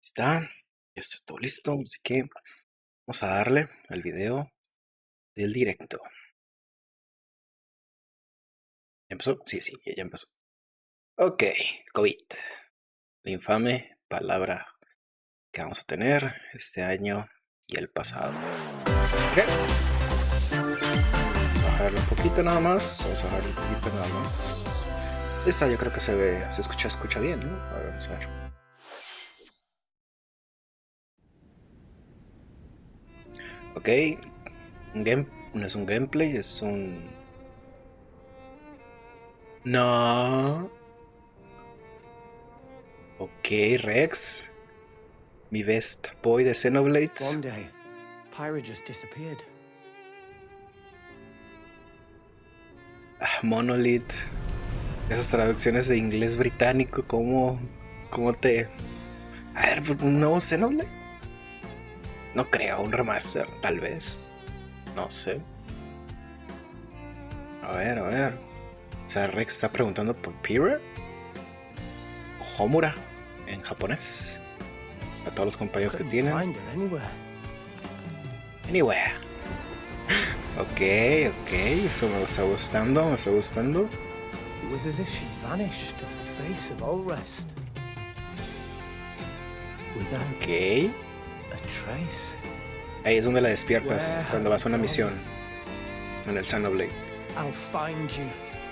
Está, ya está todo listo, así que vamos a darle al video del directo. ¿Ya empezó? Sí, ya empezó. Ok, COVID, la infame palabra que vamos a tener este año y el pasado. Ok, vamos a bajarle un poquito nada más. Esta yo creo que se escucha bien, ¿no? A ver, vamos a ver. Ok, no es un gameplay, es un... No. Ok, Rex. Mi best boy de Xenoblades. One day, Pyra just disappeared. Monolith. Esas traducciones de inglés británico, ¿cómo te...? A ver, ¿un nuevo Xenoblade? No creo, un remaster, tal vez. No sé. A ver. O sea, Rex está preguntando por Pyra. Homura, en japonés. A todos los compañeros que tienen. Anywhere. Ok, eso me está gustando, It was as if she vanished off the face of all rest. Without Ok. a trace. Ahí es donde la despiertas cuando vas a una misión en el Xenoblade. I'll find you,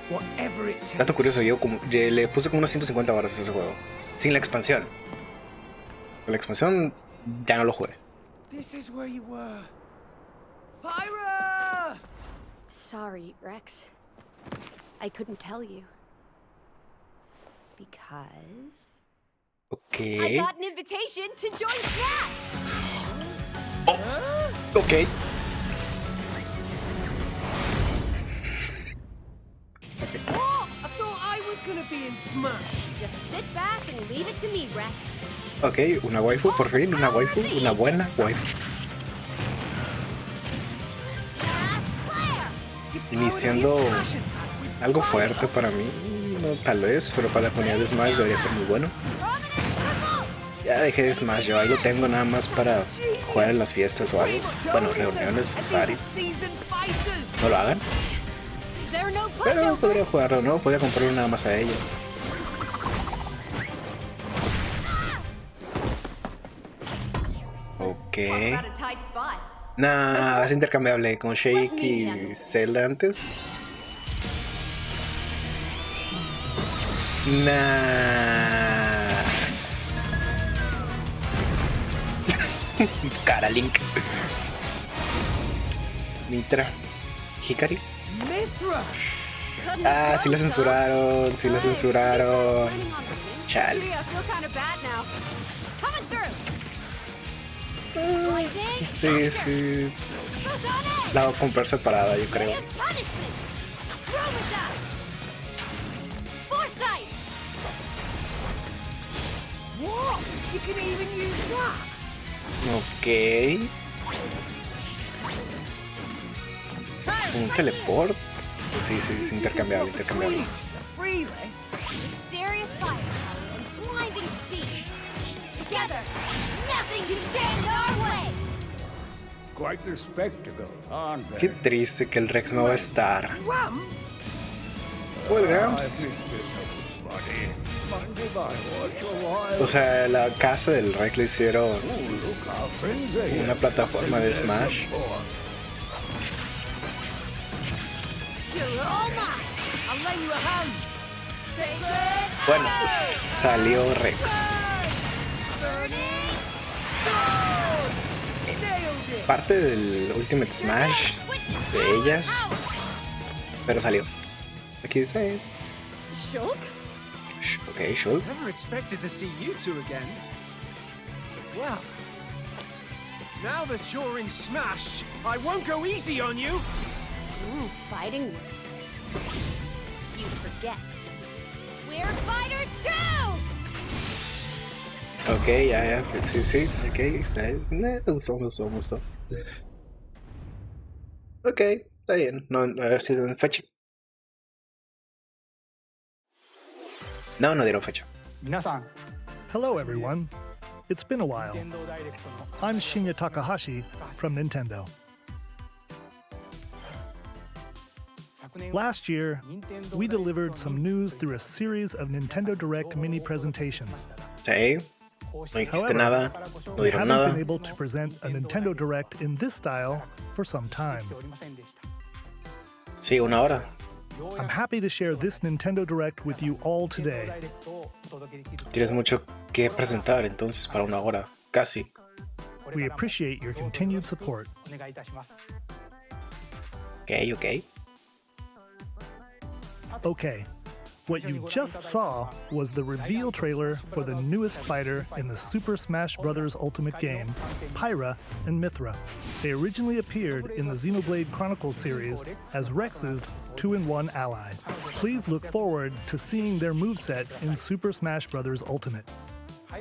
whatever it takes. Dato curioso, yo le puse como unas 150 horas a ese juego. Sin la expansión. Con la expansión ya no lo jugué. This is where you were. Pyra! Sorry, Rex. I couldn't tell you. Because... Ok. I got an invitation to join Smash! Ok. What? I thought I was gonna be in Smash. Just sit back and leave it to me, Rex. Ok, una waifu, por fin, una waifu, una buena waifu. Iniciando algo fuerte para mí, no, tal vez, pero para la comunidad de Smash debería ser muy bueno. Ya dejé de Smash, yo ahí lo tengo nada más para jugar en las fiestas o algo. Bueno, reuniones, parties. No lo hagan. Pero podría jugarlo, ¿no? Podría comprarlo nada más a ella. Ok. Nah, es intercambiable con Shake y Zelda antes. Nah. Cara Link. MYTHRA. Hikari. MYTHRA! Ah, sí la censuraron, Chale. Sí. La voy a comprar separada, yo creo. Ok. Un teleport. Sí, es intercambiable. Qué triste que el Rex no va a estar. Well, Gramps. O sea, la casa del Rex le hicieron una plataforma de Smash. Bueno, salió Rex. Parte del Ultimate Smash de ellas, pero salió. Aquí dice. Ok, Shulk. Never expected to see you two again. Well, now that you're in Smash, I won't go easy on you. Fighting words. You forget. We're fighters too! Ok, ya, sí, ok, está bien. Me gustó. Ok, está bien. No, a ver si dan fecha. No dieron fecha. Hello everyone. it's been a while. I'm Shinya Takahashi from Nintendo. Last year, we delivered some news through a series of Nintendo Direct mini presentations. Sí. No dijiste nada. No We dijeron haven't nada. been able to present a Nintendo Direct in this style for some time. Sí, una hora. I'm happy to share this Nintendo Direct with you all today. Tienes mucho que presentar entonces para una hora. Casi. We appreciate your continued support. Ok, ok. Okay, what you just saw was the reveal trailer for the newest fighter in the Super Smash Bros. Ultimate game, Pyra and MYTHRA. They originally appeared in the Xenoblade Chronicles series as Rex's 2-in-1 ally. Please look forward to seeing their moveset in Super Smash Bros. Ultimate.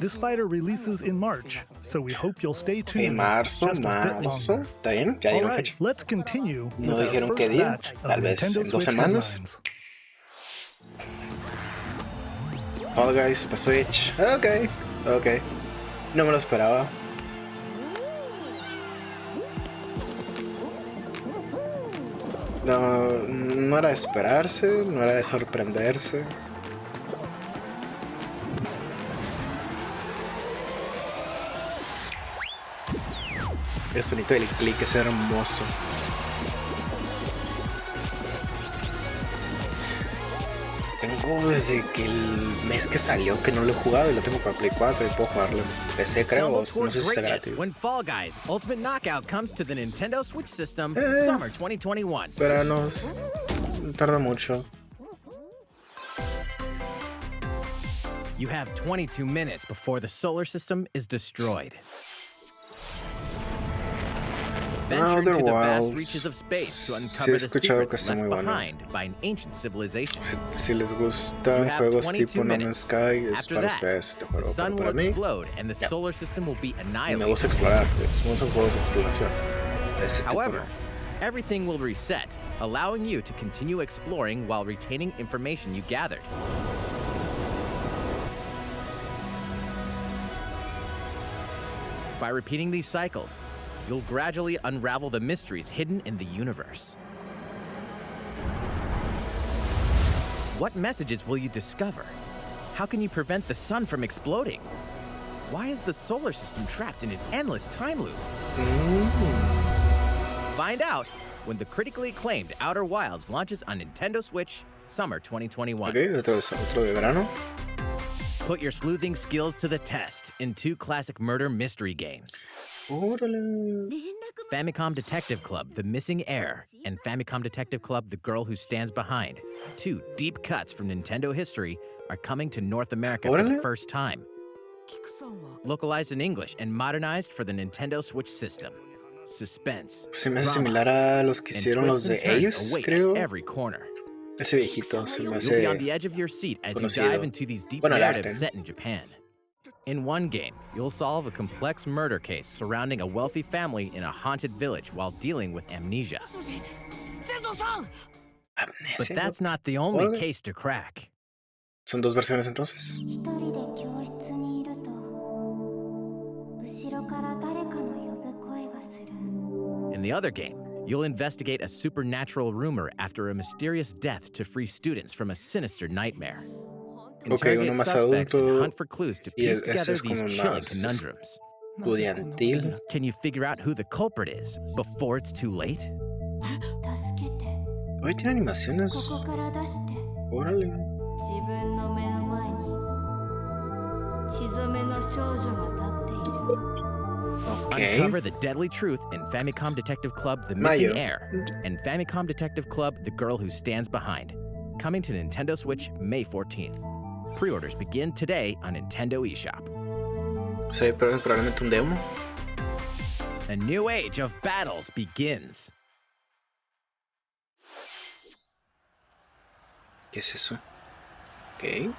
This fighter releases in March, so we hope you'll stay tuned En marzo, just a bit marzo. longer. ¿Está bien? Ya dieron Alright, fecha. let's continue No with our dijeron first qué día. batch of Tal vez Nintendo en 2 Switch semanas. headlines. Fall Guys para Switch. Ok, ok. No me lo esperaba. No, no era de esperarse, no era de sorprenderse. El sonido del click es hermoso. Tengo desde que el mes que salió que no lo he jugado y lo tengo para Play 4 y puedo jugarlo en PC, creo, o no sé si está gratis. When Fall Guys Ultimate Knockout comes to the Nintendo Switch system summer 2021. Pero no tarda mucho. You have 22 minutes before the solar system is destroyed. Venture into the vast reaches of space to uncover the secrets left behind by an ancient civilization. Si les gustan juegos tipo No Man's Sky, es After para that, ustedes este the juego. sun Pero para will mí, explode and the solar system will be y me annihilated. gusta explorar, pues, me gustan los juegos de exploración. Ese tipo However, no. everything will reset, allowing you to continue exploring while retaining information you gathered. By repeating these cycles, you'll gradually unravel the mysteries hidden in the universe. What messages will you discover? How can you prevent the sun from exploding? Why is the solar system trapped in an endless time loop? Find out when the critically acclaimed Outer Wilds launches on Nintendo Switch summer 2021. Ok, otro de verano. Put your sleuthing skills to the test in 2 classic murder mystery games. Órale. Famicom Detective Club, The Missing Heir, and Famicom Detective Club, The Girl Who Stands Behind. 2 deep cuts from Nintendo history are coming to North America for the first time. Localized in English and modernized for the Nintendo Switch system. Suspense, Se me hace drama, similar a los que and hicieron los twists de and turns ellos, await creo. at every corner. Ese viejito se me You'll be hace on the edge of your seat as you conocido. dive into these deep Bueno, el narratives arte. set in Japan. In one game, you'll solve a complex murder case surrounding a wealthy family in a haunted village while dealing with amnesia. But Amnesia. that's not the only Órale. case to crack. Son 2 versiones entonces. 一人で教室にいると後ろから誰かの呼ぶ声がする In the other game, you'll investigate a supernatural rumor after a mysterious death to free students from a sinister nightmare. Ok, uno Interrogate más suspects and adulto hunt for clues to y piece ese together es these como chilling más conundrums. estudiantil. Can you figure out who the culprit is before it's too late? 助けて Hoy tiene animaciones. ここから出して Órale. 自分の目の前に血染めの少女が立っている Ok. Uncover the deadly truth in Famicom Detective Club The Missing Mayo. Heir and Famicom Detective Club The Girl Who Stands Behind. Coming to Nintendo Switch May 14th. Pre-orders begin today on Nintendo eShop. Sí, pero es probablemente un demo. A new age of battles begins. ¿Qué es eso? Ok.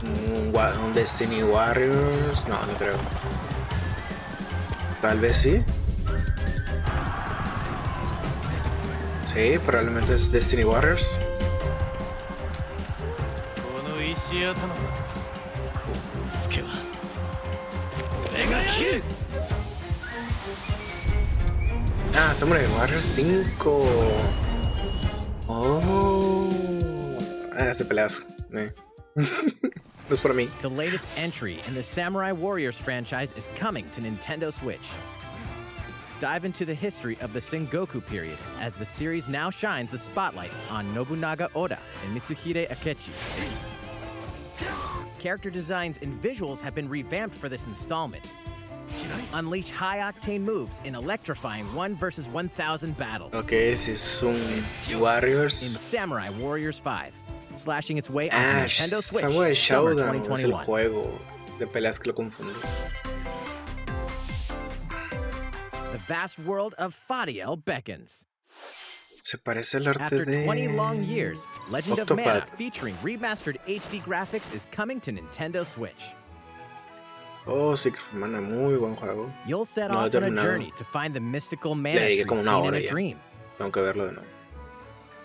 Un Destiny Warriors. No, no creo. Tal vez sí. Sí, probablemente es Destiny Warriors. Ah, Samurai Warriors 5. Oh. Ah, este peleazo. No es para mí. The latest entry in the Samurai Warriors franchise is coming to Nintendo Switch. Dive into the history of the Sengoku period as the series now shines the spotlight on Nobunaga Oda and Mitsuhide Akechi. Character designs and visuals have been revamped for this installment. Unleash high-octane moves in electrifying 1 versus 1,000 battles. Okay, si son Warriors. In Samurai Warriors 5, slashing its way onto Nintendo Switch, Samurai summer Showdown es el 2021. juego de peleas que lo confundí. The vast world of Fadiel beckons. Se parece al arte After de 20 long years, Legend of Mana, Octopath. featuring remastered HD graphics, is coming to Nintendo Switch. Oh, Secret of Mana, muy buen juego. You'll set No he off on a terminado. journey to find the mystical Le mana dediqué tree como una seen in hora a ya. dream. Tengo que verlo de nuevo.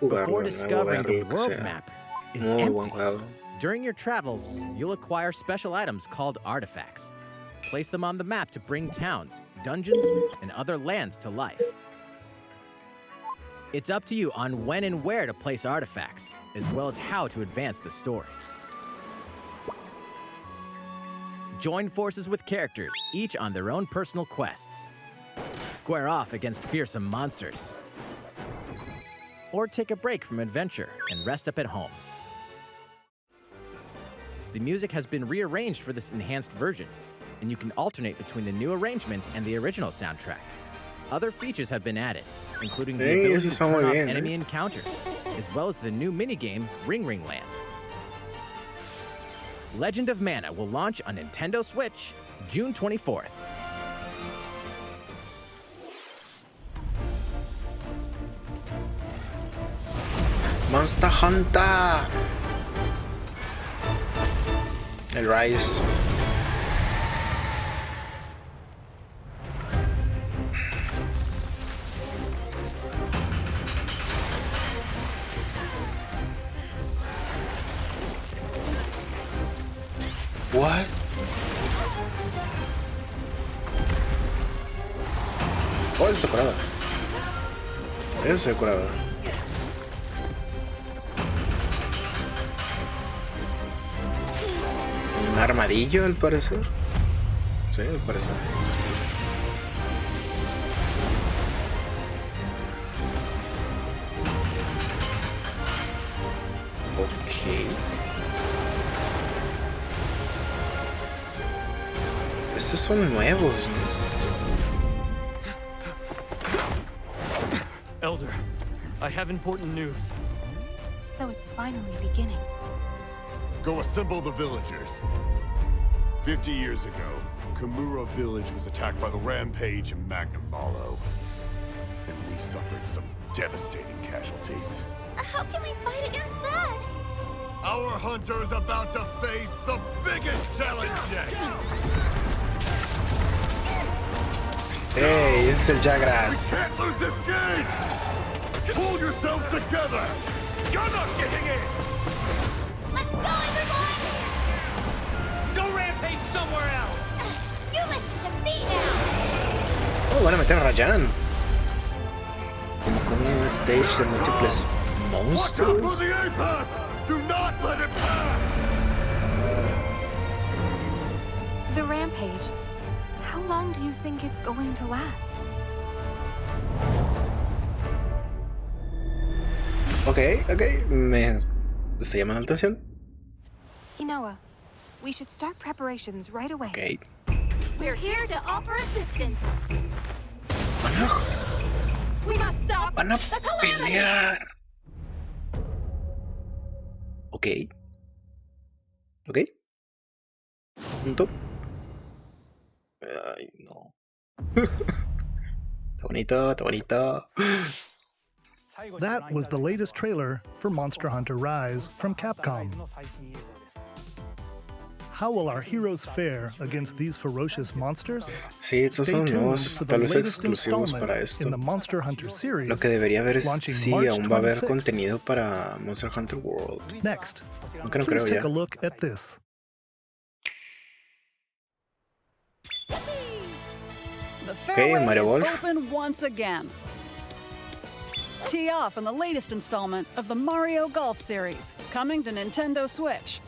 Before Jugarlo de nuevo, discovering verlo, the lo que world sea. map is Muy buen empty. juego. During your travels, you'll acquire special items called artifacts. Place them on the map to bring towns, dungeons, and other lands to life. It's up to you on when and where to place artifacts, as well as how to advance the story. Join forces with characters, each on their own personal quests. Square off against fearsome monsters. Or take a break from adventure and rest up at home. The music has been rearranged for this enhanced version, and you can alternate between the new arrangement and the original soundtrack. Other features have been added, including the Hey, ability eso to está turn muy off bien, enemy encounters, as well as the new minigame Ring Ring Land. Legend of Mana will launch on Nintendo Switch June 24th. Monster Hunter. El Rise. What? Oh, es decorada. Es decorada. Un armadillo, al parecer. Sí, al parecer. Ok. Estos son nuevos, ¿no? Elder, I have important news. So it's finally beginning. Go assemble the villagers. 50 years ago, Kamura village was attacked by the Rampage and Magnum Malo. And we suffered some devastating casualties. How can we fight against that? Our hunter's about to face the biggest challenge yet! Hey, es el Jagras. Can't lose this game! Pull yourselves together! You're not getting in! Let's go, everyone! Go rampage somewhere else! You listen to me now! Oh, van a meter a Rayan. Como con un stage de múltiples Watch out for monstruos. the apex! Do not let it pass! The rampage. How long do you think it's going to last? Ok, me está llamando la atención. Inoa, we should start preparations right away. Ok. We're here to offer assistance. Van We must stop a the calamity. pelear. Ok. Ok. Punto. Ay, no. Está bonito, está bonito. That was the latest trailer for Monster Hunter Rise from Capcom. How will our heroes fare against these ferocious monsters? Sí, estos Stay son tuned nuevos, for the tal vez latest exclusivos installment para in esto. the Monster Hunter series. Lo que debería haber es launching si March aún va a haber 26th. contenido para Monster Hunter World. Next, Aunque no please creo take ya. a look at this. The fairway Mario is Golf. open once again. Tee off in the latest installment of the Mario Golf series, coming to Nintendo Switch.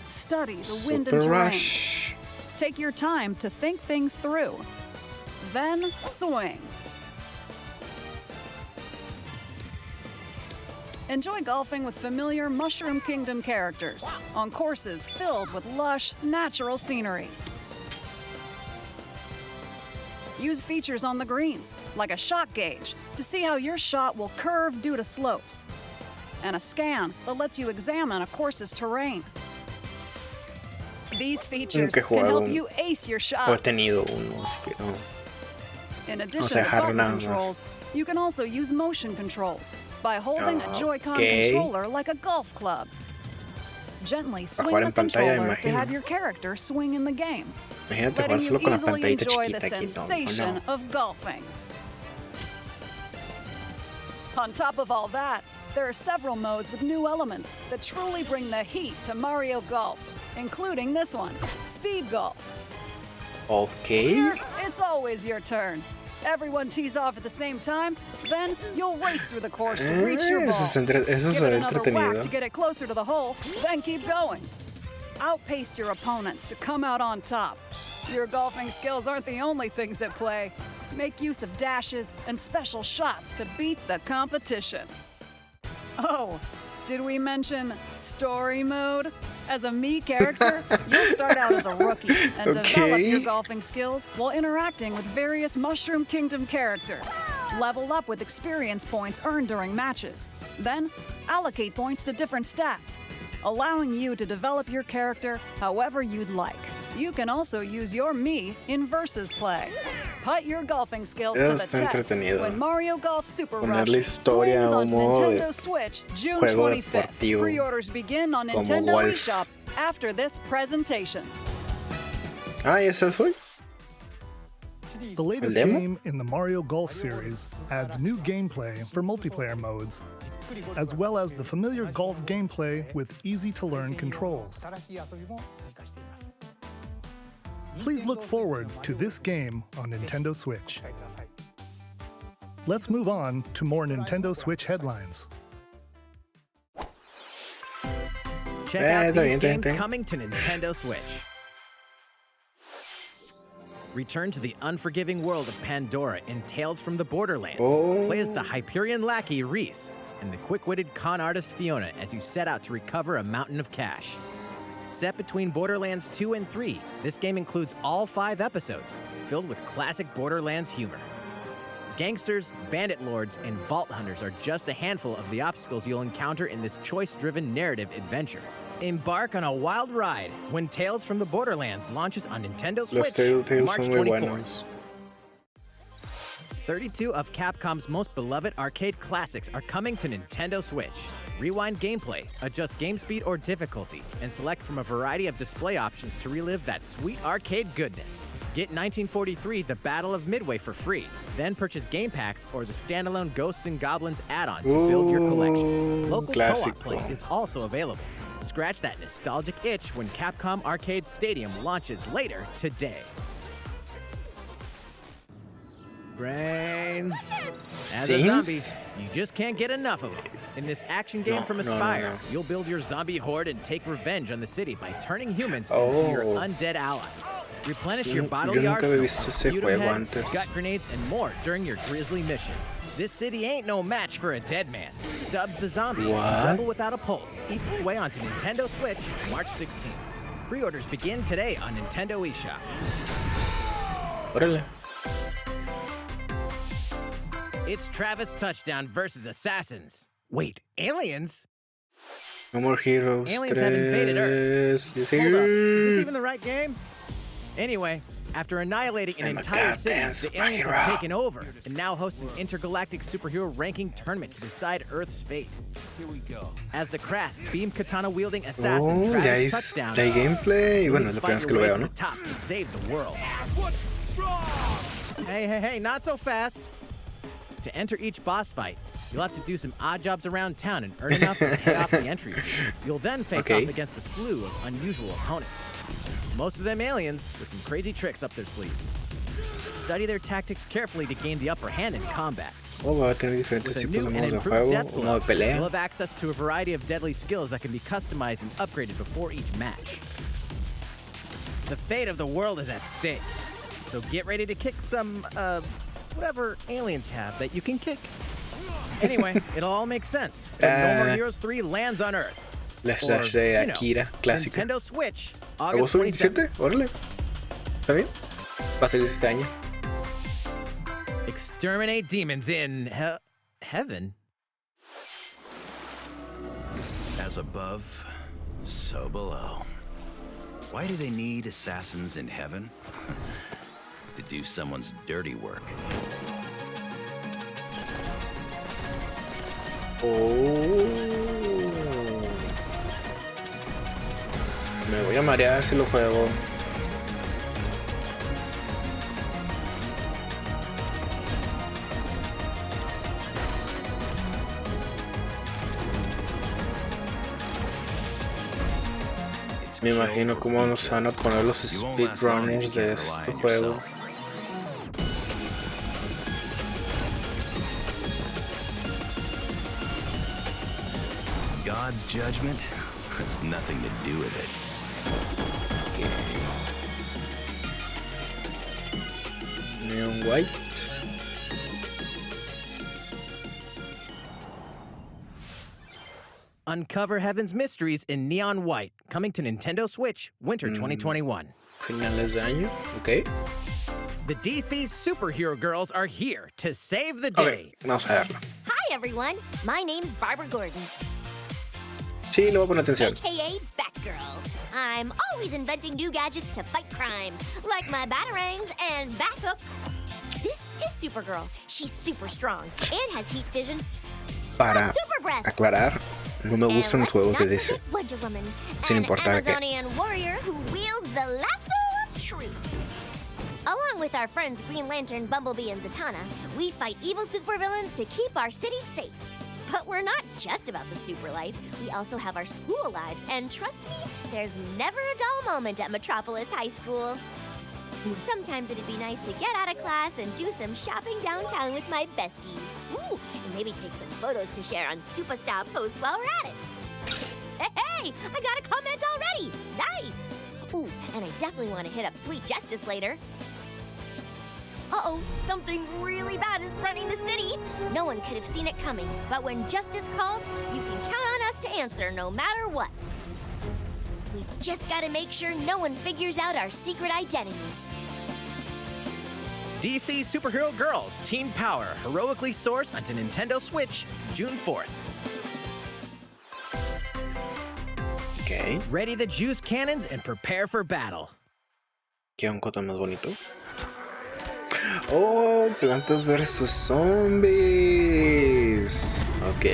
Study the wind and Super terrain. Rush. Take your time to think things through. Then swing. Enjoy golfing with familiar Mushroom Kingdom characters on courses filled with lush, natural scenery. Use features on the greens, like a shot gauge, to see how your shot will curve due to slopes, and a scan that lets you examine a course's terrain. These features Nunca he can help jugado you ace your O he shots. tenido uno, así que no. In addition sea, to dejarlo button nada más. controls, you can also use motion controls by holding a Joy-Con Okay. controller like a golf club. Gently swing jugar the en pantalla, controller to imagino. have your character swing in the game, Imagínate letting jugar you solo con la easily pantallita enjoy the chiquita aquí. sensation No. of golfing. On top of all that, there are several modes with new elements that truly bring the heat to Mario Golf, including this one, Speed Golf. Ok. Here, it's always your turn. Everyone tees off at the same time, then you'll race through the course to reach your ball. Eso Give se it ve another whack to entretenido. get it closer to the hole, then keep going. Outpace your opponents to come out on top. Your golfing skills aren't the only things at play. Make use of dashes and special shots to beat the competition. Oh, did we mention story mode? As a Mii character, you'll start out as a rookie and develop your golfing skills while interacting with various Mushroom Kingdom characters. Level up with experience points earned during matches. Then, allocate points to different stats, allowing you to develop your character however you'd like. You can also use your Mii in versus play. Put your golfing skills to the Es test entretenido. when Mario Golf Super Ponerle Rush historia swings a on un modo de Nintendo Switch June juego 25th. deportivo Pre-orders begin on como Nintendo golf. eShop after this presentation. Ah, ¿y ese fue? The latest demo? game in the Mario Golf series adds new gameplay for multiplayer modes, as well as the familiar golf gameplay with easy-to-learn controls. Please look forward to this game on Nintendo Switch. Let's move on to more Nintendo Switch headlines. Check out está these bien, games está bien. coming to Nintendo Switch. Return to the unforgiving world of Pandora in Tales from the Borderlands. Oh. Play as the Hyperion lackey Reese and the quick-witted con artist Fiona as you set out to recover a mountain of cash. Set between Borderlands 2 and 3, this game includes all 5 episodes, filled with classic Borderlands humor. Gangsters, bandit lords, and vault hunters are just a handful of the obstacles you'll encounter in this choice-driven narrative adventure. Embark on a wild ride when Tales from the Borderlands launches on Nintendo Los Switch Tales March son muy 24th. buenos. 32 of Capcom's most beloved arcade classics are coming to Nintendo Switch. Rewind gameplay, adjust game speed or difficulty, and select from a variety of display options to relive that sweet arcade goodness. Get 1943 The Battle of Midway for free, then purchase game packs or the standalone Ghosts and Goblins add-on to build your collection. Local co-op play clásico. is also available. Scratch that nostalgic itch when Capcom Arcade Stadium launches later today. Brains. As a zombie, Sims? you just can't get enough of them. In this action game No, from no, no, Aspire, no. you'll build your zombie horde and take revenge on the city by turning humans into your Oh. undead allies. Replenish Sí, your yo bodily nunca había arsenal, visto ese feud 'em juego head, antes. gut grenades, and more during your grisly mission. This city ain't no match for a dead man. Stubbs the Zombie, What? a rebel without a pulse, eats its way onto Nintendo Switch March 16th. Pre-orders begin today on Nintendo eShop. Órale. It's Travis Touchdown versus Assassins. Wait, aliens? No More Heroes Aliens have invaded 3. Hold up, is this even the right game? Anyway, After annihilating an entire city, the aliens have taken over and now host an intergalactic superhero ranking tournament to decide Earth's fate. Here we go. As the crass beam katana-wielding assassin ya Travis es Touchdown, de gameplay. Bueno, es la fight primera vez your que lo way veo, to ¿no? the top to save the world. What's wrong? Hey, not so fast. To enter each boss fight, you'll have to do some odd jobs around town and earn enough to pay off the entry fee. You'll then face off against a slew of unusual opponents. Most of them aliens with some crazy tricks up their sleeves. Study their tactics carefully to gain the upper hand in combat. Oh, va a tener diferentes With a tipos new de and modos de improved juego, death modo de glove, pelea. you'll have access to a variety of deadly skills that can be customized and upgraded before each match. The fate of the world is at stake, so get ready to kick some, whatever aliens have that you can kick. Anyway, it'll all make sense when No More Heroes 3 lands on Earth. La slash de Akira, clásica. Nintendo Switch, ¿Agosto August 27? Órale. ¿Está bien? Va a salir este año. Exterminate demons in heaven. As above, so below. Why do they need assassins in heaven? To do someone's dirty work. Me voy a marear si lo juego. Me imagino cómo nos van a poner los speedrunners de este juego. God's judgment has nothing to do with it. Neon White. Uncover Heaven's mysteries in Neon White, coming to Nintendo Switch, winter 2021. Finales de año, ok. The DC superhero girls are here to save the day. Ok, vamos a verlo. Hi everyone, my name's Barbara Gordon. Sí, le voy a poner atención. AKA Batgirl. I'm always inventing new gadgets to fight crime, like my batarangs and Bathook. This is Supergirl. She's super strong and has heat vision. Para aclarar, no me gustan los juegos de DC. Wonder Woman, Sin importar an Amazonian warrior who wields the lasso of truth. Along with our friends Green Lantern, Bumblebee, and Zatanna, we fight evil supervillains to keep our city safe. But we're not just about the super life. We also have our school lives, and trust me, there's never a dull moment at Metropolis High School. Sometimes it'd be nice to get out of class and do some shopping downtown with my besties. Ooh, and maybe take some photos to share on Superstar Post while we're at it. Hey, I got a comment already. Nice. Ooh, and I definitely want to hit up Sweet Justice later. Uh-oh, something really bad is threatening the city. No one could have seen it coming, but when justice calls, you can count on us to answer no matter what. We've just got to make sure no one figures out our secret identities. DC Superhero Girls Teen Power heroically soars onto Nintendo Switch June 4th. Ok. Ready the juice cannons and prepare for battle. ¿Qué un coto más bonito? Oh, Plantas versus Zombies. Ok.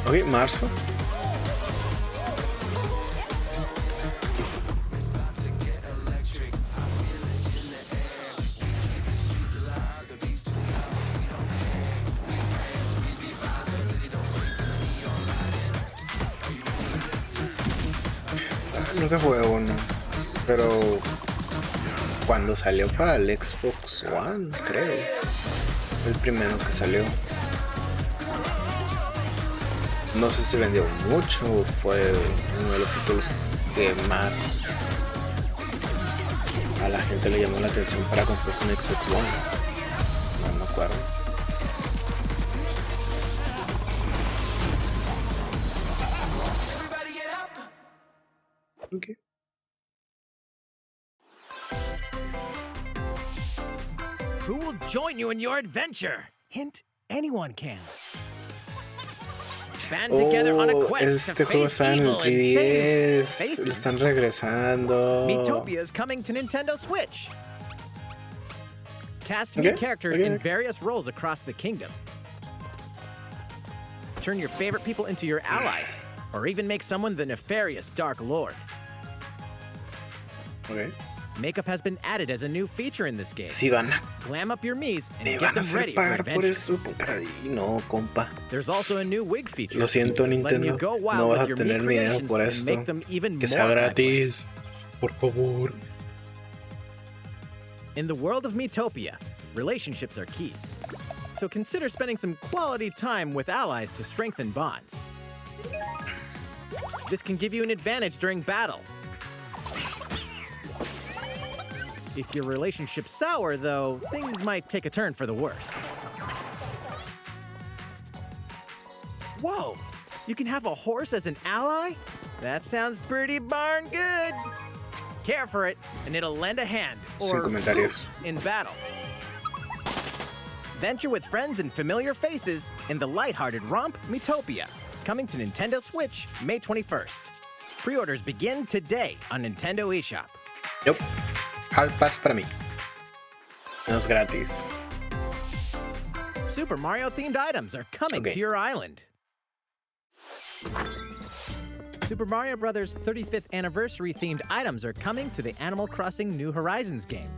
Ok, marzo. Nunca jugué uno, pero cuando salió para el Xbox One, creo, el primero que salió. No sé si vendió mucho o fue uno de los títulos que más a la gente le llamó la atención para comprarse un Xbox One. No me acuerdo. Who will join you in your adventure? Hint, anyone can. Band together on a quest to juego face está en el evil and save 3DS. Lo están regresando. Mythopia is coming to Nintendo Switch. Cast new characters in various roles across the kingdom. Turn your favorite people into your allies, or even make someone the nefarious Dark Lord. Okay. Makeup has been added as a new feature in this game. Sí, van a, Glam up your Miis and me get van a them hacer ready for pagar por adventure. eso. No, compa. There's also a new wig feature. Lo siento, letting you Nintendo. go wild No vas with a your tener Mii mi dinero creations por and esto. make them even Que sea more gratis. fabulous. Por favor. In the world of Mythopia, relationships are key. So consider spending some quality time with allies to strengthen bonds. This can give you an advantage during battle. If your relationship's sour, though, things might take a turn for the worse. Whoa! You can have a horse as an ally? That sounds pretty darn good. Care for it, and it'll lend a hand, Sin comentarios. in battle. Venture with friends and familiar faces in the lighthearted romp Mythopia, coming to Nintendo Switch May 21st. Pre-orders begin today on Nintendo eShop. Yup. Hard Pass para mí. No es gratis. Super Mario-themed items are coming to your island. Super Mario Bros. 35th anniversary-themed items are coming to the Animal Crossing New Horizons game.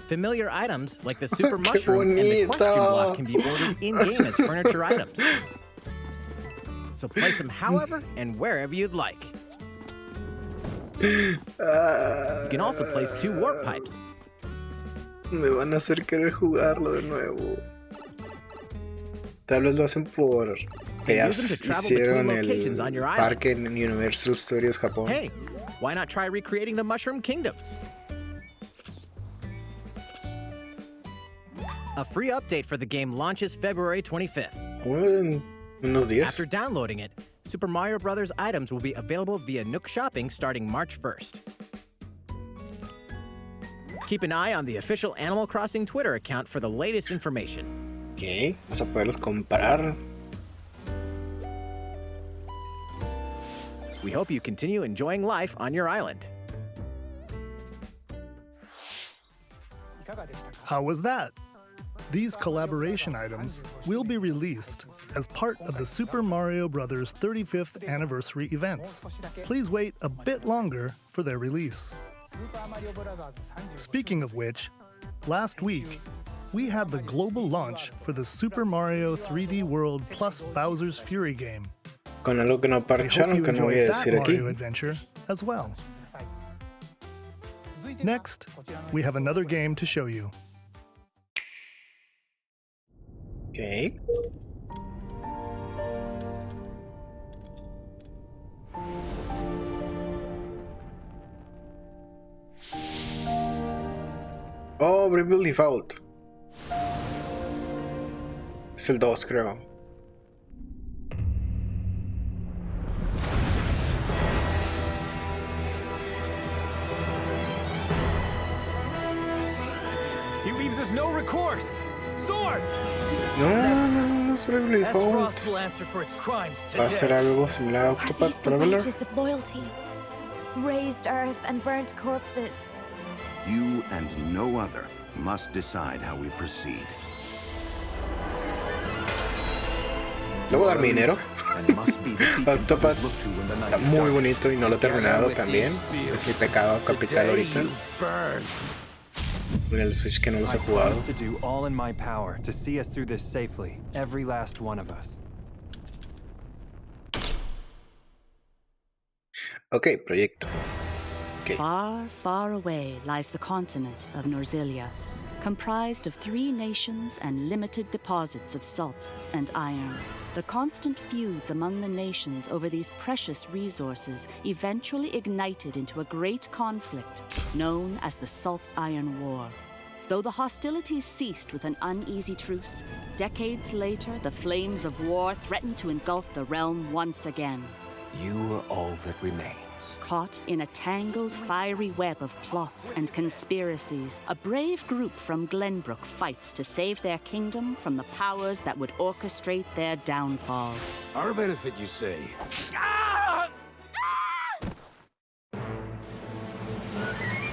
Familiar items like the Super Mushroom and the Question Block can be ordered in-game as furniture items. So place them however and wherever you'd like. You can also place 2 warp pipes. Me van a hacer querer jugarlo de nuevo. Tal vez lo hacen por que ya hicieron el parque en Universal Studios Japón. Hey, why not try recreating the Mushroom Kingdom? A free update for the game launches February 25th. Unos días. After downloading it, Super Mario Bros. Items will be available via Nook Shopping starting March 1st. Keep an eye on the official Animal Crossing Twitter account for the latest information. Ok, vas a poderlos comprar. We hope you continue enjoying life on your island. How was that? These collaboration items will be released as part of the Super Mario Bros. 35th anniversary events. Please wait a bit longer for their release. Speaking of which, last week, we had the global launch for the Super Mario 3D World plus Bowser's Fury game. Con algo que no parcharon, que no voy a decir aquí. Mario adventure as well. Next, we have another game to show you. Okay. Oh, Bravely Default. Es el 2, creo. He leaves us no recourse. Swords! No es Bravely Default. Va a ser algo similar a Octopath Traveler. Of loyalty, raised earth and burnt corpses. You and no other must decide how we proceed. Le voy a dar mi dinero. Octopath está muy bonito y no lo he terminado también. Es mi pecado capital ahorita. En el Switch que no los he jugado. To do all in my power to see us through this safely, every last one of us. Ok, proyecto. Okay. Far, far away lies the continent of Norzilia, comprised of 3 nations and limited deposits of salt and iron. The constant feuds among the nations over these precious resources eventually ignited into a great conflict known as the Salt Iron War. Though the hostilities ceased with an uneasy truce, decades later the flames of war threatened to engulf the realm once again. You are all that remain. cause. Caught in a tangled, fiery web of plots and conspiracies, a brave group from Glenbrook fights to save their kingdom from the powers that would orchestrate their downfall. Our benefit, you say?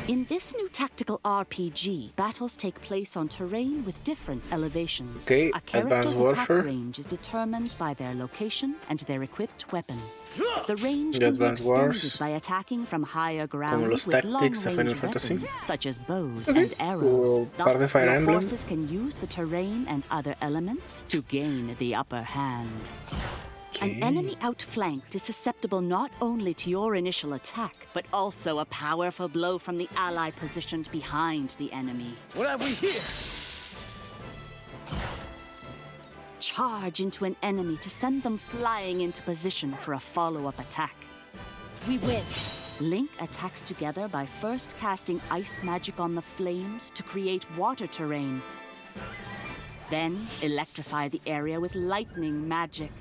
In this new tactical RPG, battles take place on terrain with different elevations. Okay, a character's Advanced attack Warfare. range is determined by their location and their equipped weapon. The range The can be Advanced extended Wars. by attacking from higher Como ground los with Tactics de Final long-range Fantasy. weapons, such as bows Okay. and arrows. O par de Thus, Fire your Emblem. forces can use the terrain and other elements to gain the upper hand. An enemy outflanked is susceptible not only to your initial attack, but also a powerful blow from the ally positioned behind the enemy. What have we here? Charge into an enemy to send them flying into position for a follow-up attack. We win. Link attacks together by first casting ice magic on the flames to create water terrain. Then electrify the area with lightning magic.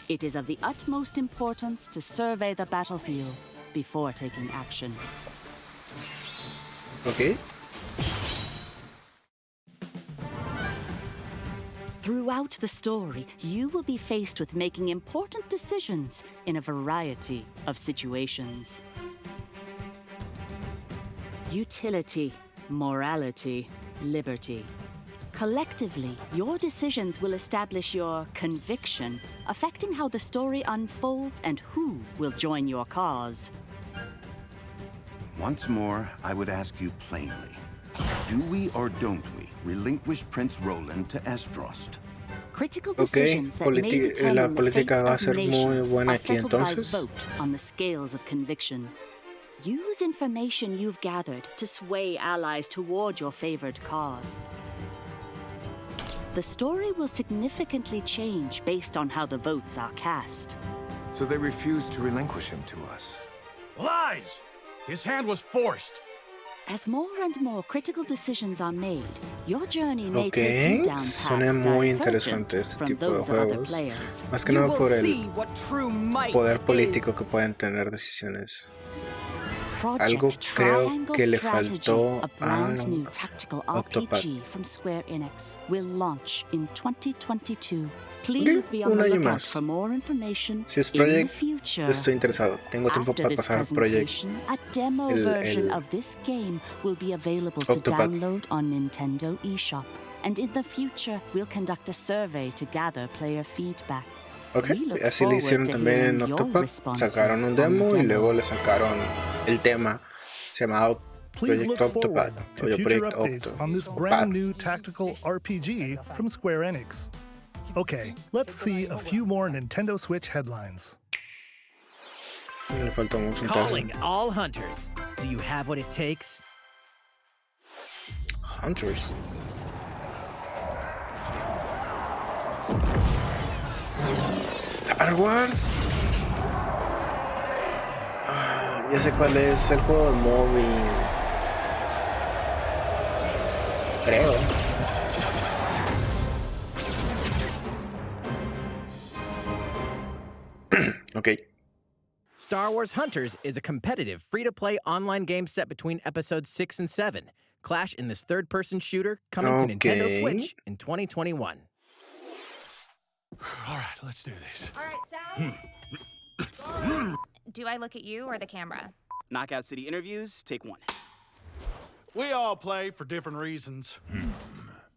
It is of the utmost importance to survey the battlefield before taking action. Okay. Throughout the story, you will be faced with making important decisions in a variety of situations. Utility, morality, liberty. Collectively, your decisions will establish your conviction, affecting how the story unfolds and who will join your cause. Once more, I would ask you plainly. Do we or don't we relinquish Prince Roland to Estrost? Critical Okay, decisions that may la determine the fates política va a of ser muy nations buena are aquí settled by entonces. vote on the scales of conviction. Use information you've gathered to sway allies toward your favored cause. The story will significantly change based on how the votes are cast. So they refused to relinquish him to us. Lies! His hand was forced. As more and more critical decisions are made, your journey may take Ok, you down paths suena muy divergent interesante este from tipo de those of other juegos. players. Más que nada por el poder político que pueden tener decisiones. Algo creo que le faltó a a brand new tactical Octopath. RPG from Square Enix, will launch in 2022. Please be on un the año lookout más. for more information Si es in the Project, future. estoy interesado. Tengo tiempo After para this pasar Project. presentation, a demo el- version el of this game will be available to Octopath. download on Nintendo eShop. And in the future, we'll conduct a survey to gather player feedback. Ok, We look así lo forward hicieron to también en hearing your Octopath. responses Sacaron un on the demo y demo. luego le sacaron el tema. Se llamaba Please Project look forward Octopath. to O future Project updates on this Octopath. brand new tactical RPG from Square Enix. Okay, let's see a few more Nintendo Switch headlines. Me faltó mucho un Calling all hunters. Do you have what it takes? Hunters. Star Wars. Ah, ya sé cuál es el juego de móvil. Creo. Okay. Star Wars Hunters is a competitive, free-to-play online game set between episodes 6 and 7. Clash in this third-person shooter coming to Nintendo Okay. Switch in 2021. All right, let's do this. All right, Sal. Do I look at you or the camera? Knockout City interviews, take one. We all play for different reasons.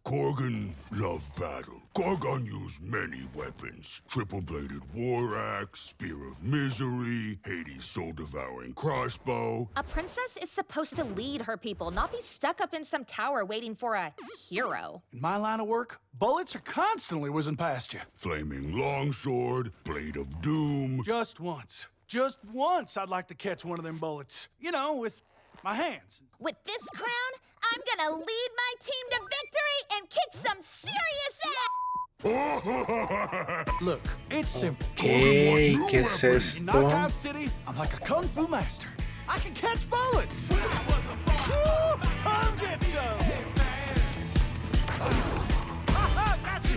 Korgan loved battle. Korgan used many weapons. Triple-bladed war axe, spear of misery, Hades' soul-devouring crossbow. A princess is supposed to lead her people, not be stuck up in some tower waiting for a hero. In my line of work, bullets are constantly whizzing past you. Flaming longsword, blade of doom. Just once I'd like to catch one of them bullets. You know, with my hands. With this crown, I'm gonna lead my team to victory and kick some serious ass! Look, it's simple. Okay, ¿qué es esto? Knockout City, I'm like a kung fu master. I can catch bullets. Woo! Come get some. That's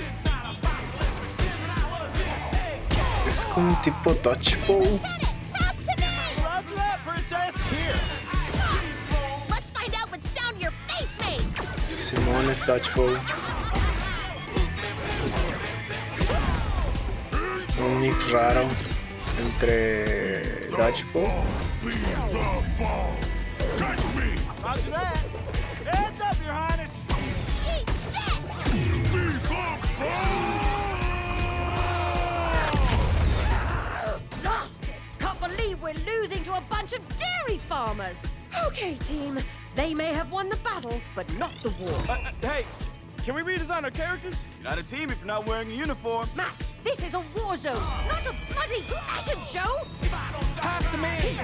it. Es como un tipo dodgeball. Let's find out what sound your face makes. Simón es dodgeball. Un mix raro entre dodgeball. Roger that. Heads up, Your Highness. Eat this! Lost it! Can't believe we're losing to a bunch of dairy farmers. Okay, team. They may have won the battle, but not the war. Hey, can we redesign our characters? You're not a team if you're not wearing a uniform. Max, this is a war zone, not a bloody fashion show. Pass to me.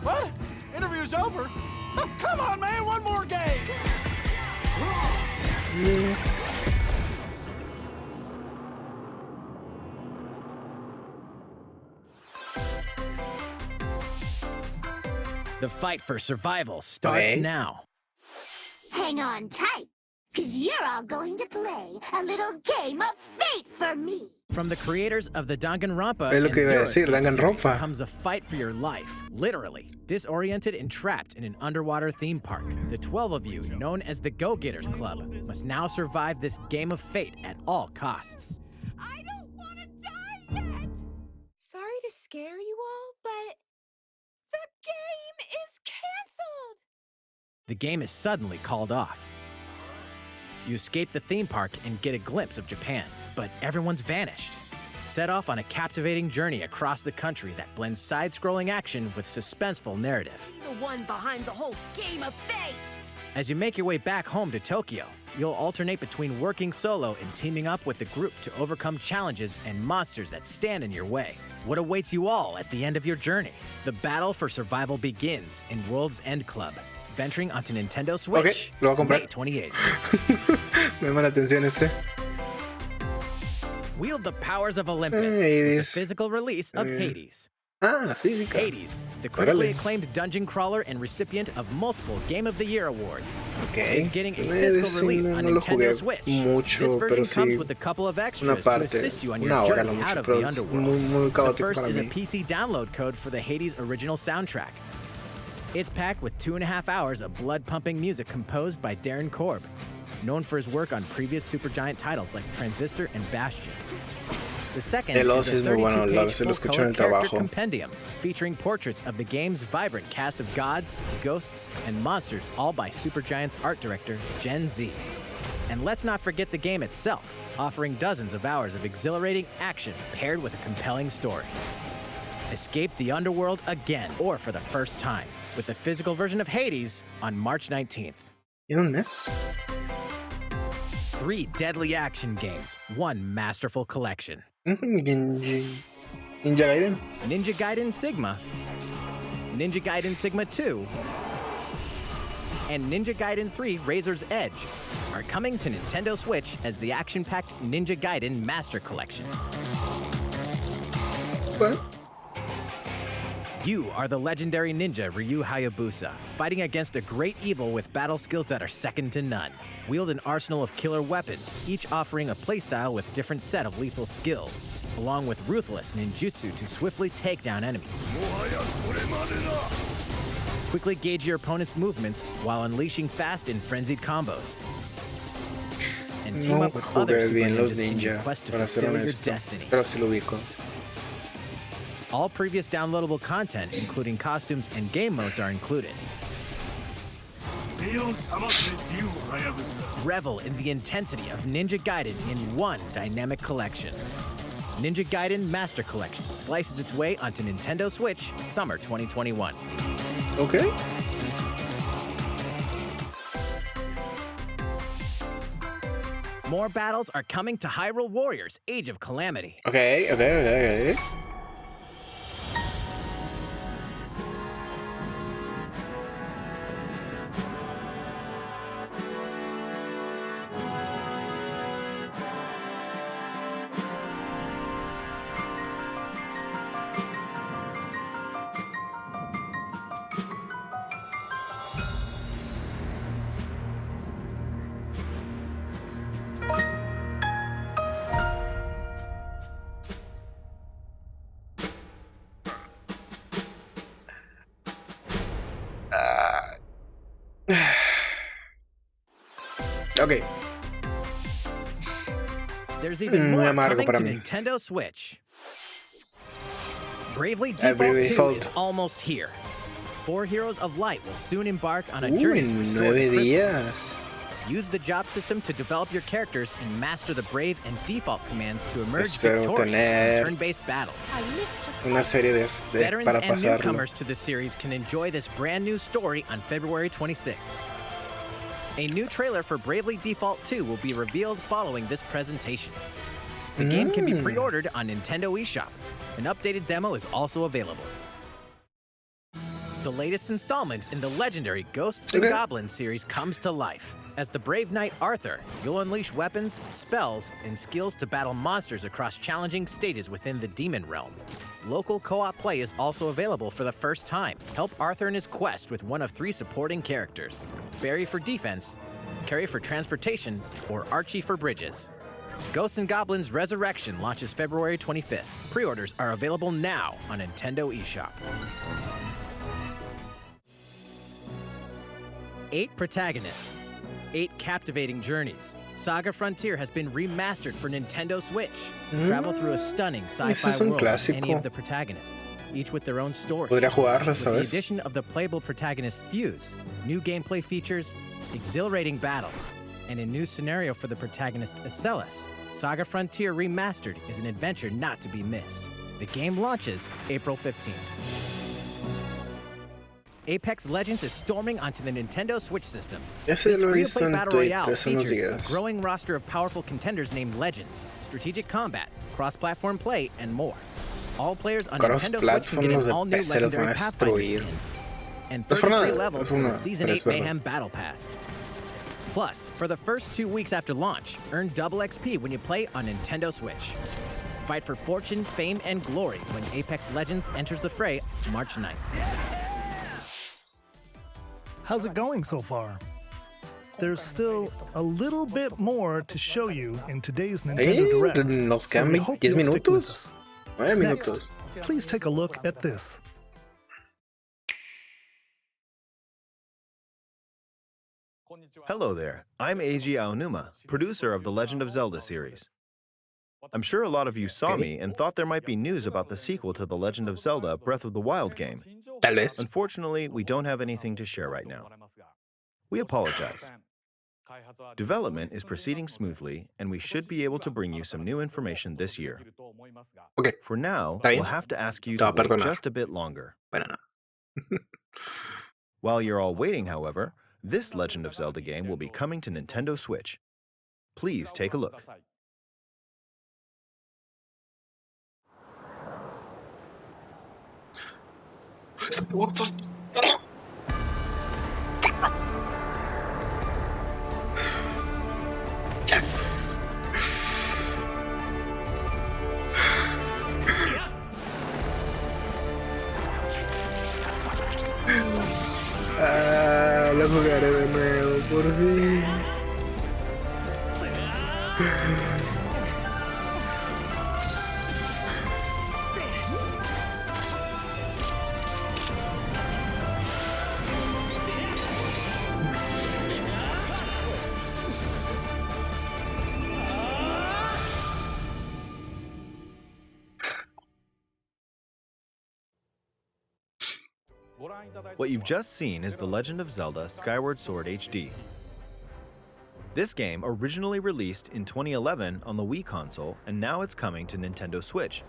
What? Interview's over? Oh, come on, man, one more game. The fight for survival starts now. Hang on tight, because you're all going to play a little game of fate for me. From the creators of the Danganronpa Es lo and que iba a Zero decir, Escape Danganronpa. series comes a fight for your life, literally. Disoriented and trapped in an underwater theme park, the 12 of you, known as the Go-Getters Club, must now survive this game of fate at all costs. I don't want to die yet! Sorry to scare you all, but the game is canceled! The game is suddenly called off. You escape the theme park and get a glimpse of Japan, but everyone's vanished. Set off on a captivating journey across the country that blends side-scrolling action with suspenseful narrative. Be the one behind the whole game of fate. As you make your way back home to Tokyo, you'll alternate between working solo and teaming up with the group to overcome challenges and monsters that stand in your way. What awaits you all at the end of your journey? The battle for survival begins in World's End Club, venturing onto Nintendo Switch, Okay, lo voy a comprar. May 28. Me llama la atención este. Wield the powers of Olympus with Hades. the physical release of Hades. Ah, física. Hades, the critically Órale. acclaimed dungeon crawler and recipient of multiple Game of the Year awards, Okay. is getting a Hades physical release on no lo Nintendo jugué Switch. mucho, This pero version comes sí with a couple of una extras to parte, assist you on una your hora, journey no out mucho, of pero the es underworld. muy The caótico first para is a mí. PC download code for the Hades original soundtrack. It's packed with 2.5 hours of blood-pumping music composed by Darren Korb, known for his work on previous Supergiant titles like Transistor and Bastion. The second El is Oz a es muy bueno, 32-page se lo escucho en full-color el character trabajo. compendium featuring portraits of the game's vibrant cast of gods, ghosts, and monsters, all by Supergiant's art director, Gen Z. And let's not forget the game itself, offering dozens of hours of exhilarating action paired with a compelling story. Escape the underworld again, or for the first time, with the physical version of Hades on March 19th. ¿En un mes? 3 deadly action games, 1 masterful collection. Ninja Gaiden. Ninja Gaiden Sigma, Ninja Gaiden Sigma 2, and Ninja Gaiden 3 Razor's Edge are coming to Nintendo Switch as the action-packed Ninja Gaiden Master Collection. Bueno. You are the legendary ninja Ryu Hayabusa, fighting against a great evil with battle skills that are second to none. Wield an arsenal of killer weapons, each offering a playstyle with different set of lethal skills, along with ruthless ninjutsu to swiftly take down enemies. Quickly gauge your opponent's movements while unleashing fast and frenzied combos. And team No up with other jugué super bien los ninjas in your ninja, quest to para ser fulfill your honesto, destiny. pero sí lo ubico. All previous downloadable content, including costumes and game modes, are included. Revel in the intensity of Ninja Gaiden in one dynamic collection. Ninja Gaiden Master Collection slices its way onto Nintendo Switch summer 2021. Okay. More battles are coming to Hyrule Warriors Age of Calamity. Okay. Ok. There's even more amargo coming para to mí. Nintendo Switch. Bravely Bravely Default 2 Default. is almost here. 4 Heroes of Light will soon embark on a Uy, journey to restore the 9 crystals. días. Use the job system to develop your characters and master the Brave and Default commands to emerge Espero victorious tener in turn-based battles. Una serie de Veterans para and pasarlo. newcomers to the series can enjoy this brand new story on February 26th. A new trailer for Bravely Default 2 will be revealed following this presentation. The game can be pre-ordered on Nintendo eShop. An updated demo is also available. The latest installment in the legendary Ghosts and Goblins series comes to life. As the brave knight Arthur, you'll unleash weapons, spells, and skills to battle monsters across challenging stages within the demon realm. Local co-op play is also available for the first time. Help Arthur in his quest with one of 3 supporting characters: Barry for defense, Carrie for transportation, or Archie for bridges. Ghosts and Goblins Resurrection launches February 25th. Pre-orders are available now on Nintendo eShop. 8 protagonists, 8 captivating journeys. Saga Frontier has been remastered for Nintendo Switch. Travel through a stunning sci-fi world with any of the protagonists, each with their own story. Podría jugarlo, With the ¿sabes? addition of the playable protagonist Fuse, new gameplay features, exhilarating battles, and a new scenario for the protagonist Acellus, Saga Frontier Remastered is an adventure not to be missed. The game launches April 15th. Apex Legends is storming onto the Nintendo Switch system. Ese This lo free-to-play hizo en battle Twitter royale hace unos features a días. growing roster of powerful contenders named Legends, strategic combat, cross-platform play, and more. All players on Nintendo Switch can get Cross-platform an de all-new PC los van legendary a Pathfinder destruir. skin and Es por 33 nada, levels es for the una, Season pero 8 es verdad. Mayhem Battle Pass. Plus, for the first 2 weeks after launch, earn double XP when you play on Nintendo Switch. Fight for fortune, fame, and glory when Apex Legends enters the fray March 9th. How's it going so far? There's still a little bit more to show you in today's Nintendo Direct. Nos so quedan we hope 10 you'll stick with minutos. us. 9 Next, minutos. please take a look at this. Hello there, I'm Eiji Aonuma, producer of the Legend of Zelda series. I'm sure a lot of you saw me and thought there might be news about the sequel to the Legend of Zelda Breath of the Wild game. Unfortunately, we don't have anything to share right now. We apologize. Development is proceeding smoothly, and we should be able to bring you some new information this year. Okay. For now, Está bien. we'll have to ask you Te to voy a wait perdonar. just a bit longer. Para nada. While you're all waiting, however, this Legend of Zelda game will be coming to Nintendo Switch. Please take a look. Yes. Ah, lo jugaré de nuevo, por fin. What you've just seen is The Legend of Zelda Skyward Sword HD. This game originally released in 2011 on the Wii console, and now it's coming to Nintendo Switch.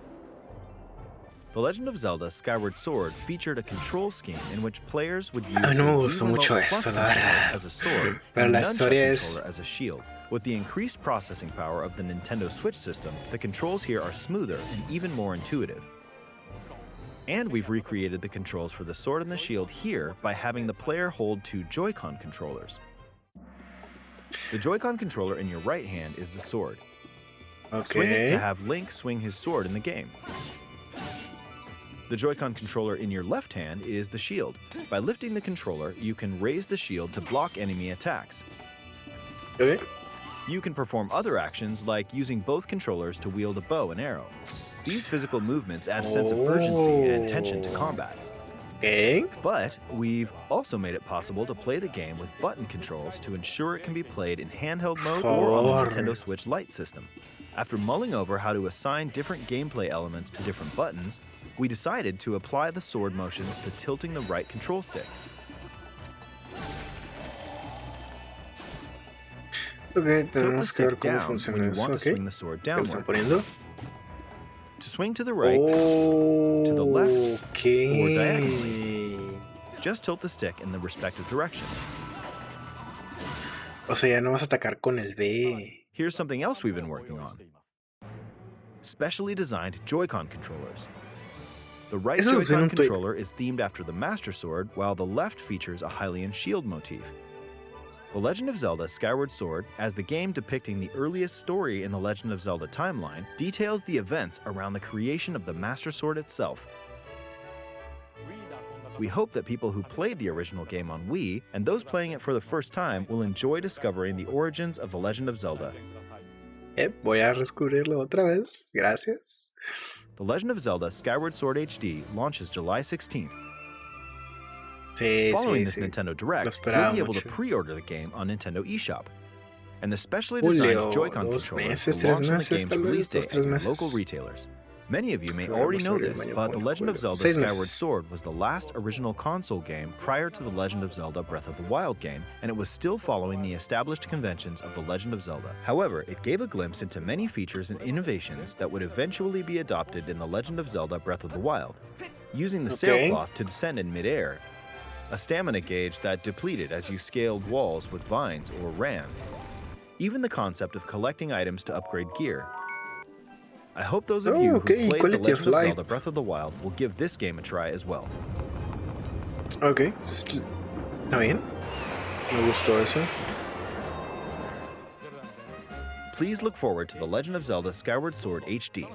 The Legend of Zelda Skyward Sword featured a control scheme in which players would use A mí no me the gustó Wii mucho Remote Plus eso, la controller verdad. as a sword Pero and the la nunchuck historia es- controller as a shield. With the increased processing power of the Nintendo Switch system, the controls here are smoother and even more intuitive. And we've recreated the controls for the sword and the shield here by having the player hold 2 Joy-Con controllers. The Joy-Con controller in your right hand is the sword. Swing it to Okay. have Link swing his sword in the game. The Joy-Con controller in your left hand is the shield. By lifting the controller, you can raise the shield to block enemy attacks. Okay. You can perform other actions like using both controllers to wield a bow and arrow. These physical movements add a sense of urgency and tension to combat. Okay. But we've also made it possible to play the game with button controls to ensure it can be played in handheld mode or on the Nintendo Switch Lite system. After mulling over how to assign different gameplay elements to different buttons, we decided to apply the sword motions to tilting the right control stick. Okay, Tilt the stick down when you want to swing the sword downward. To swing to the right, to the left, or diagonally, just tilt the stick in the respective direction. O sea, ya no vas a atacar con el B. Here's something else we've been working on. Specially designed Joy-Con controllers. The right Joy-Con controller is themed after the Master Sword, while the left features a Hylian shield motif. The Legend of Zelda Skyward Sword, as the game depicting the earliest story in the Legend of Zelda timeline, details the events around the creation of the Master Sword itself. We hope that people who played the original game on Wii and those playing it for the first time will enjoy discovering the origins of the Legend of Zelda. Voy a descubrirlo otra vez. Gracias. The Legend of Zelda Skyward Sword HD launches July 16th. Following this Nintendo Direct, you'll be able to pre-order the game on Nintendo eShop. And the specially designed Joy-Con controller will launch on the game's release date at local retailers. Many of you may already know this, but The Legend of Zelda Skyward Sword was the last original console game prior to The Legend of Zelda Breath of the Wild game, and it was still following the established conventions of The Legend of Zelda. However, it gave a glimpse into many features and innovations that would eventually be adopted in The Legend of Zelda Breath of the Wild. Using the sailcloth to descend in midair, a stamina gauge that depleted as you scaled walls with vines or ran. Even the concept of collecting items to upgrade gear. I hope those of you who played The Legend of Zelda Breath of the Wild will give this game a try as well. Okay, está bien. Me gustó eso. Please look forward to The Legend of Zelda Skyward Sword HD.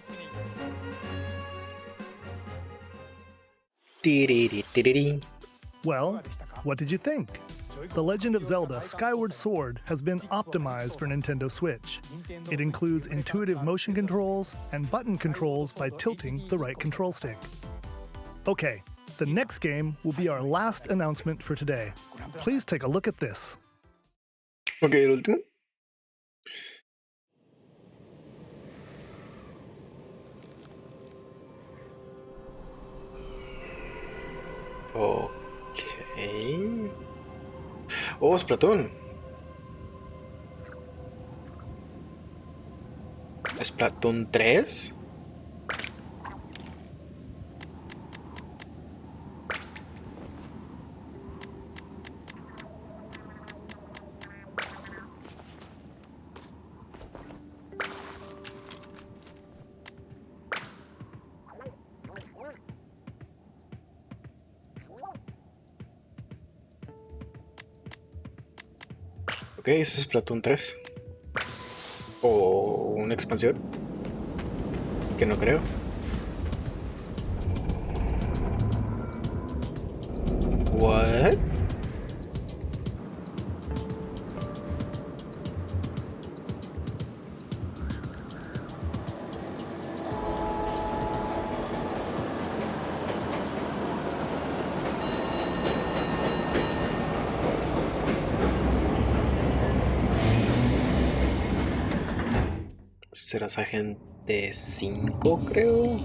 Well, what did you think? The Legend of Zelda Skyward Sword has been optimized for Nintendo Switch. It includes intuitive motion controls and button controls by tilting the right control stick. Okay, the next game will be our last announcement for today. Please take a look at this. Okay, el último. Okay. Oh, SPLATOON. ¿SPLATOON 3? Ok, ese es SPLATOON 3. O una expansión. Que no creo. What? ¿Serás agente 5, creo?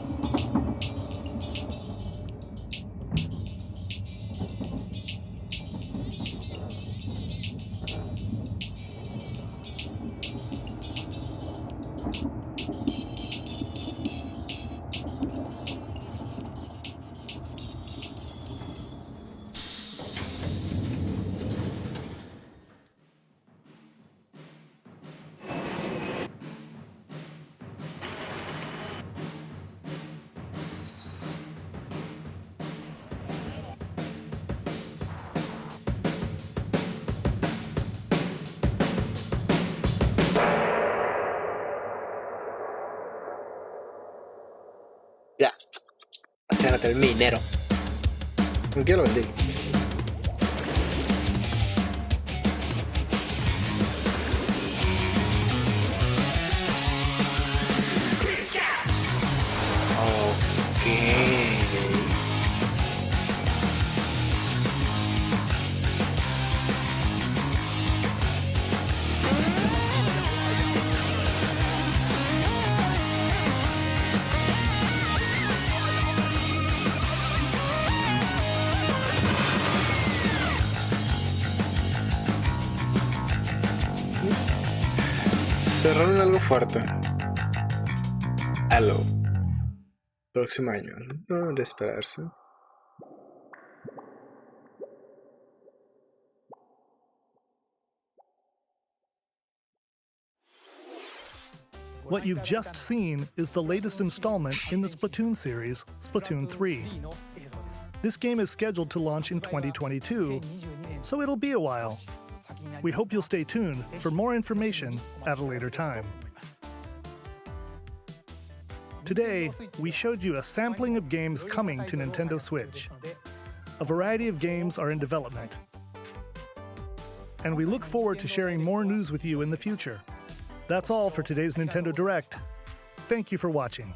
Ya. Acérrate el minero. ¿Con qué lo vendí? Ok. cerraron algo fuerte. Halo. Próximo año. No de esperarse. What you've just seen is the latest installment in the Splatoon series, Splatoon 3. This game is scheduled to launch in 2022, so it'll be a while. We hope you'll stay tuned for more information at a later time. Today, we showed you a sampling of games coming to Nintendo Switch. A variety of games are in development. And we look forward to sharing more news with you in the future. That's all for today's Nintendo Direct. Thank you for watching.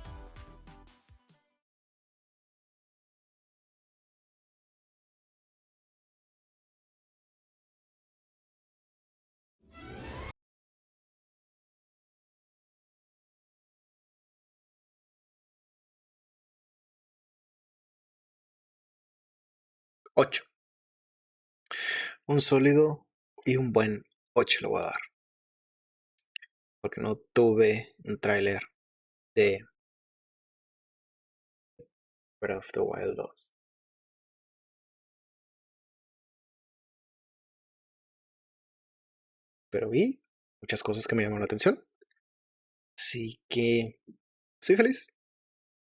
Ocho. Un sólido y un buen 8 le voy a dar. Porque no tuve un tráiler de Breath of the Wild 2. Pero vi muchas cosas que me llamaron la atención. Así que soy feliz.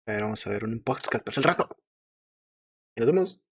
Pero vamos a ver un podcast para el rato. Y nos vemos.